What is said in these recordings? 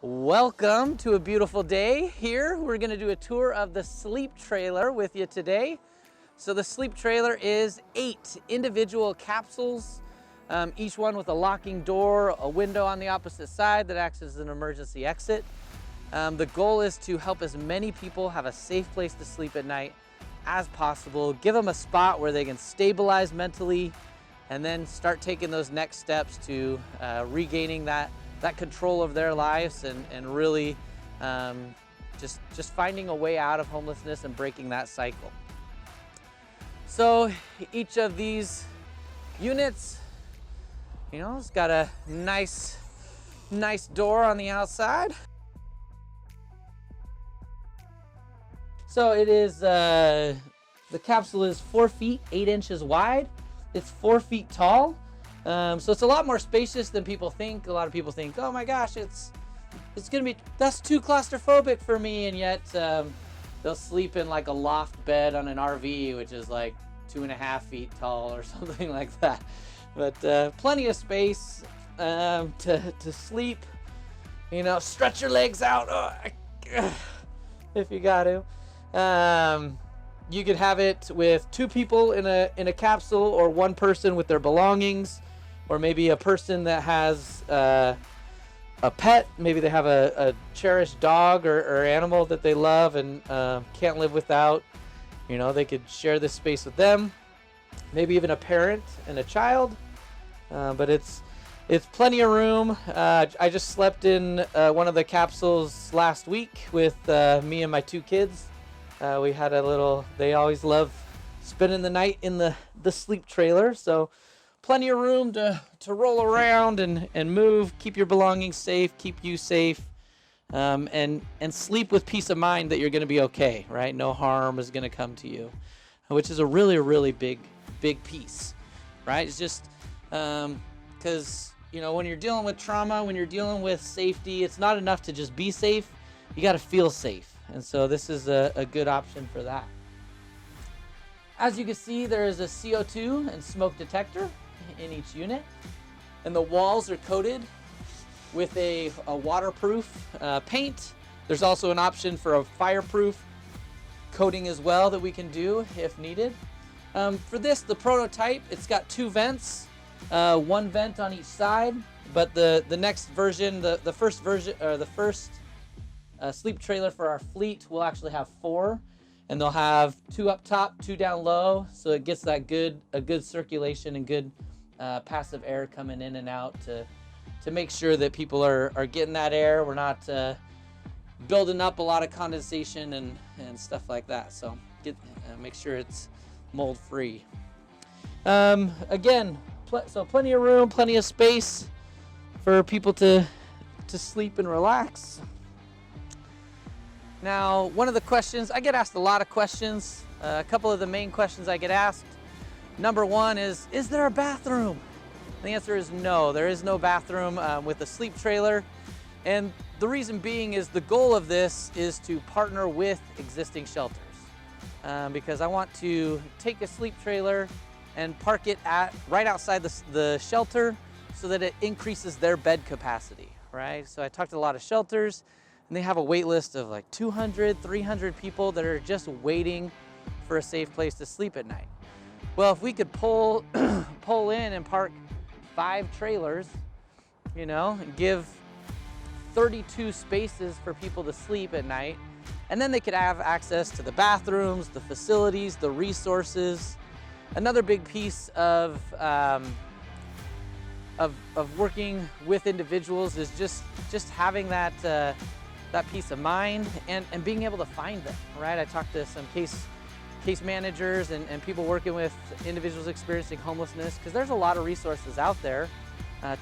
Welcome to a beautiful day here. We're going to do a tour of the sleep trailer with you today. So the sleep trailer is 8 individual capsules, each one with a locking door, a window on the opposite side that acts as an emergency exit. The goal is to help as many people have a safe place to sleep at night as possible, give them a spot where they can stabilize mentally, and then start taking those next steps to regaining that control of their lives and really just finding a way out of homelessness and breaking that cycle. So each of these units, it's got a nice door on the outside. So it is, the capsule is 4 feet, 8 inches wide. It's 4 feet tall. So it's a lot more spacious than people think. A lot of people think, oh my gosh, that's too claustrophobic for me. And yet they'll sleep in like a loft bed on an RV, which is like 2.5 feet tall or something like that. But plenty of space to sleep. Stretch your legs out if you got to. You could have it with 2 people in a capsule, or 1 person with their belongings, or maybe a person that has a pet. Maybe they have a cherished dog or animal that they love and can't live without. They could share this space with them. Maybe even a parent and a child. But it's plenty of room. I just slept in one of the capsules last week with me and my 2 kids. We had they always love spending the night in the sleep trailer. So plenty of room to roll around and move, keep your belongings safe, keep you safe, and sleep with peace of mind that you're going to be okay, right? No harm is going to come to you, which is a really, really big piece, right? It's just because, when you're dealing with trauma, when you're dealing with safety, it's not enough to just be safe. You got to feel safe. And so this is a good option for that. As you can see, there is a CO2 and smoke detector in each unit. And the walls are coated with a waterproof paint. There's also an option for a fireproof coating as well that we can do if needed. For this, the prototype, it's got 2 vents, 1 vent on each side. But the next version, the first version, or the first sleep trailer for our fleet will actually have 4, and they'll have 2 up top, 2 down low, so it gets a good circulation and good passive air coming in and out to make sure that people are getting that air. We're not building up a lot of condensation and stuff like that. So make sure it's mold free. Again, so plenty of room, plenty of space for people to sleep and relax. Now, one of the questions, I get asked a lot of questions. A couple of the main questions I get asked. Number 1 is there a bathroom? The answer is no, there is no bathroom with the sleep trailer. And the reason being is the goal of this is to partner with existing shelters. Because I want to take a sleep trailer and park it right outside the shelter so that it increases their bed capacity, right? So I talked to a lot of shelters, and they have a wait list of like 200, 300 people that are just waiting for a safe place to sleep at night. Well, if we could pull in and park 5 trailers, and give 32 spaces for people to sleep at night, and then they could have access to the bathrooms, the facilities, the resources. Another big piece of working with individuals is just having that peace of mind and being able to find them, right? I talked to some case managers and people working with individuals experiencing homelessness, because there's a lot of resources out there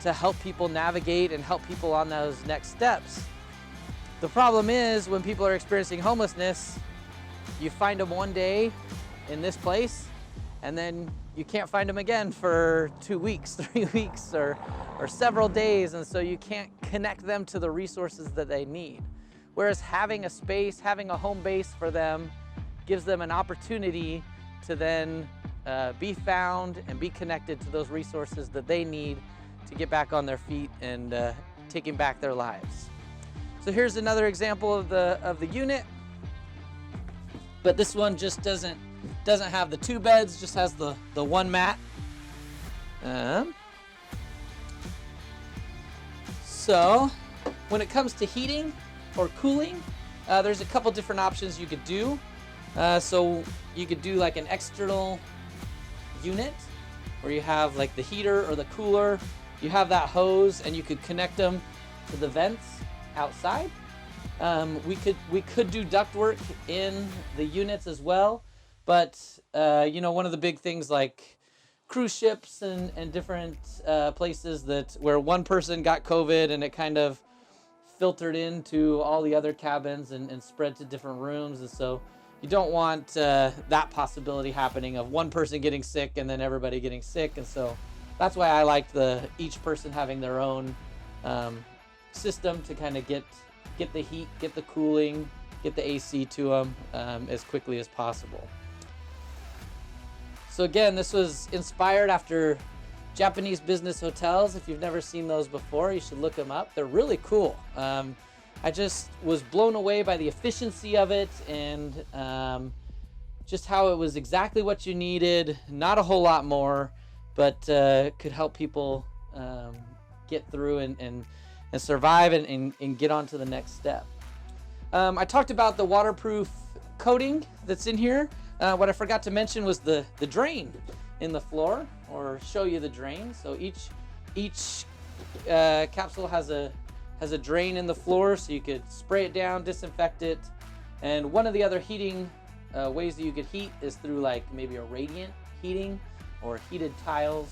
to help people navigate and help people on those next steps. The problem is when people are experiencing homelessness, you find them one day in this place, and then you can't find them again for 2 weeks, 3 weeks, or several days, and so you can't connect them to the resources that they need. Whereas having a space, having a home base for them gives them an opportunity to then be found and be connected to those resources that they need to get back on their feet and taking back their lives. So here's another example of the unit, but this one just doesn't have the 2 beds, just has the 1 mat. So when it comes to heating or cooling, there's a couple different options you could do. So you could do like an external unit where you have like the heater or the cooler, you have that hose, and you could connect them to the vents outside. We could do ductwork in the units as well, but you know, one of the big things like cruise ships and different places where one person got COVID and it kind of filtered into all the other cabins and spread to different rooms, and so you don't want that possibility happening of one person getting sick and then everybody getting sick. And so that's why I like each person having their own system to kind of get the heat, get the cooling, get the AC to them as quickly as possible. So again, this was inspired after Japanese business hotels. If you've never seen those before, you should look them up. They're really cool. I just was blown away by the efficiency of it, and just how it was exactly what you needed, not a whole lot more, but could help people get through and survive and get on to the next step. I talked about the waterproof coating that's in here. What I forgot to mention was the drain in the floor, or show you the drain. So each capsule has a drain in the floor, so you could spray it down, disinfect it. And one of the other heating ways that you could heat is through like maybe a radiant heating or heated tiles,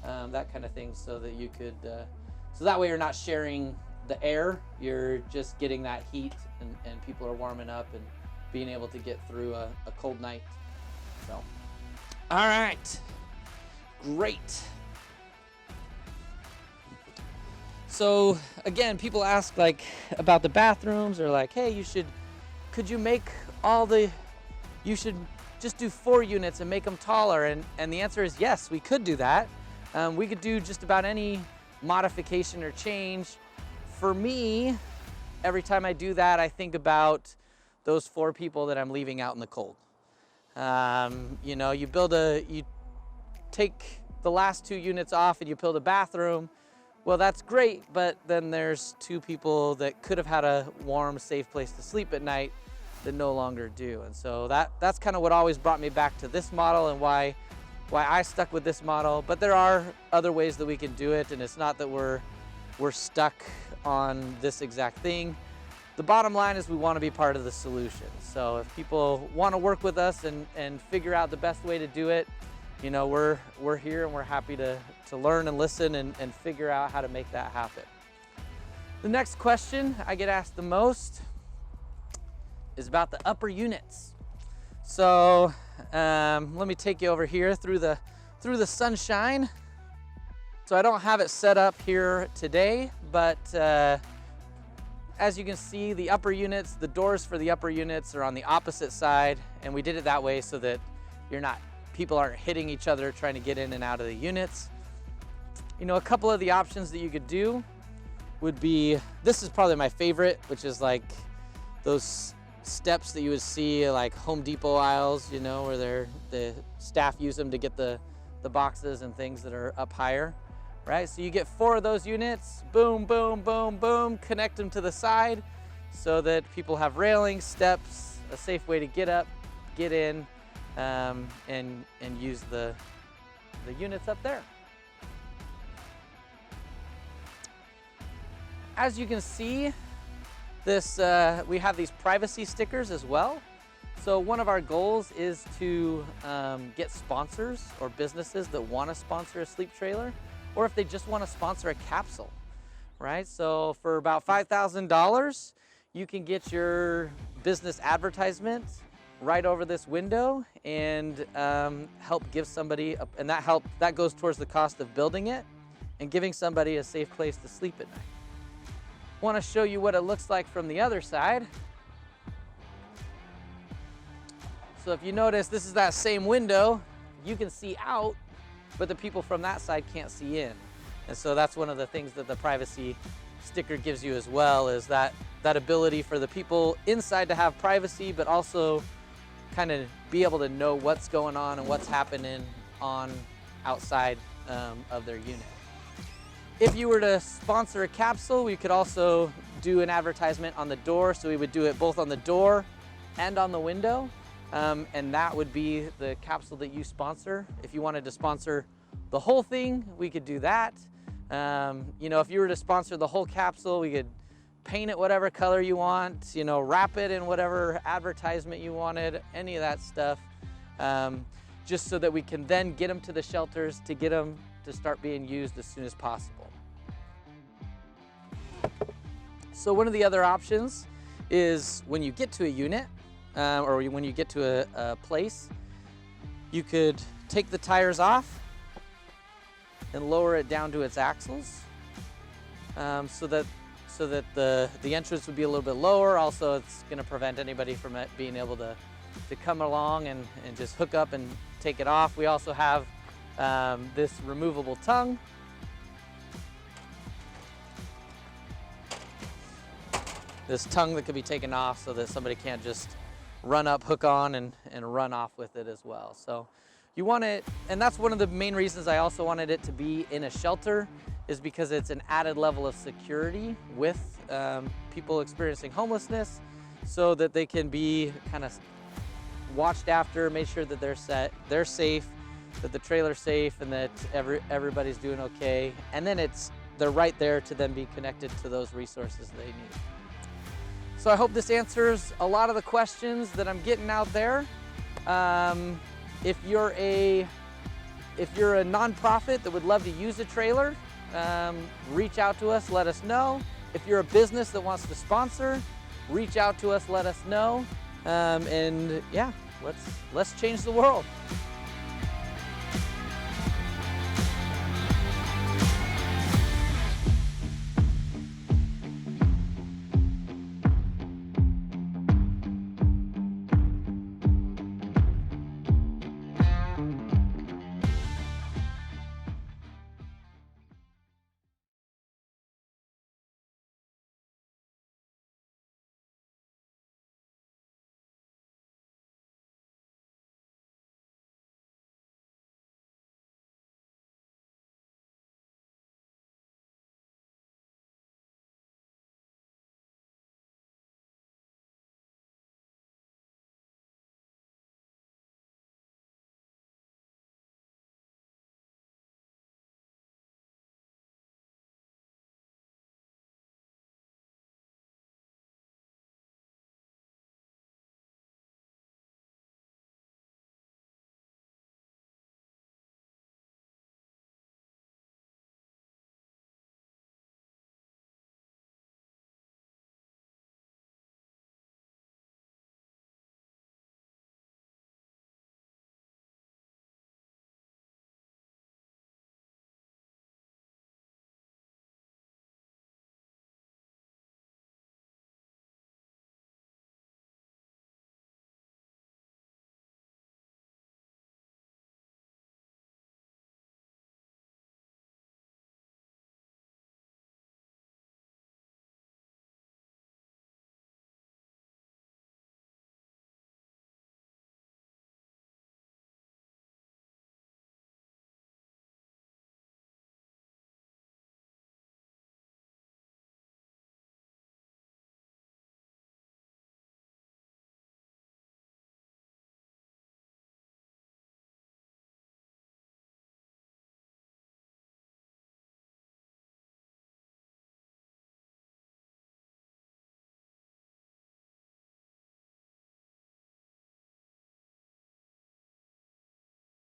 that kind of thing, so that you could so that way you're not sharing the air, you're just getting that heat, and people are warming up and being able to get through a cold night. So all right, great. So again, people ask like about the bathrooms, or like, hey, could you make you should just do 4 units and make them taller? And the answer is yes, we could do that. We could do just about any modification or change. For me, every time I do that, I think about those 4 people that I'm leaving out in the cold. You know, you take the last 2 units off and you build a bathroom. Well, that's great, but then there's 2 people that could have had a warm, safe place to sleep at night that no longer do. And so that's kind of what always brought me back to this model, and why I stuck with this model. But there are other ways that we can do it, and it's not that we're stuck on this exact thing. The bottom line is we want to be part of the solution. So if people want to work with us and figure out the best way to do it, you know, we're here, and we're happy to learn and listen and figure out how to make that happen. The next question I get asked the most is about the upper units. So let me take you over here through the sunshine. So I don't have it set up here today, but as you can see, the upper units, the doors for the upper units are on the opposite side, and we did it that way so that people aren't hitting each other trying to get in and out of the units. You know, a couple of the options that you could do would be, this is probably my favorite, which is like those steps that you would see like Home Depot aisles, you know, where the staff use them to get the boxes and things that are up higher, right? So you get 4 of those units, boom, boom, boom, boom, connect them to the side so that people have railings, steps, a safe way to get up, get in, and use the units up there. As you can see, we have these privacy stickers as well. So one of our goals is to get sponsors or businesses that want to sponsor a sleep trailer, or if they just want to sponsor a capsule, right? So for about $5,000, you can get your business advertisement right over this window and help give somebody, and that goes towards the cost of building it and giving somebody a safe place to sleep at night. I want to show you what it looks like from the other side. So if you notice, this is that same window. You can see out, but the people from that side can't see in. And so that's one of the things that the privacy sticker gives you as well, is that that ability for the people inside to have privacy, but also kind of be able to know what's going on and what's happening on outside of their unit. If you were to sponsor a capsule, we could also do an advertisement on the door. So we would do it both on the door and on the window. And that would be the capsule that you sponsor. If you wanted to sponsor the whole thing, we could do that. You know, if you were to sponsor the whole capsule, we could paint it whatever color you want, you know, wrap it in whatever advertisement you wanted, any of that stuff, just so that we can then get them to the shelters to get them to start being used as soon as possible. So one of the other options is when you get to a unit, or when you get to a place, you could take the tires off and lower it down to its axles, so that the entrance would be a little bit lower. Also, it's going to prevent anybody from being able to come along and just hook up and take it off. We also have this removable tongue. This tongue that could be taken off so that somebody can't just run up, hook on, and run off with it as well. So you want it, and that's one of the main reasons I also wanted it to be in a shelter, is because it's an added level of security with people experiencing homelessness, so that they can be kind of watched after, make sure that they're safe, that the trailer's safe, and that everybody's doing okay. And then they're right there to then be connected to those resources they need. So I hope this answers a lot of the questions that I'm getting out there. If you're a nonprofit that would love to use a trailer, reach out to us, let us know. If you're a business that wants to sponsor, reach out to us, let us know. And yeah, let's change the world.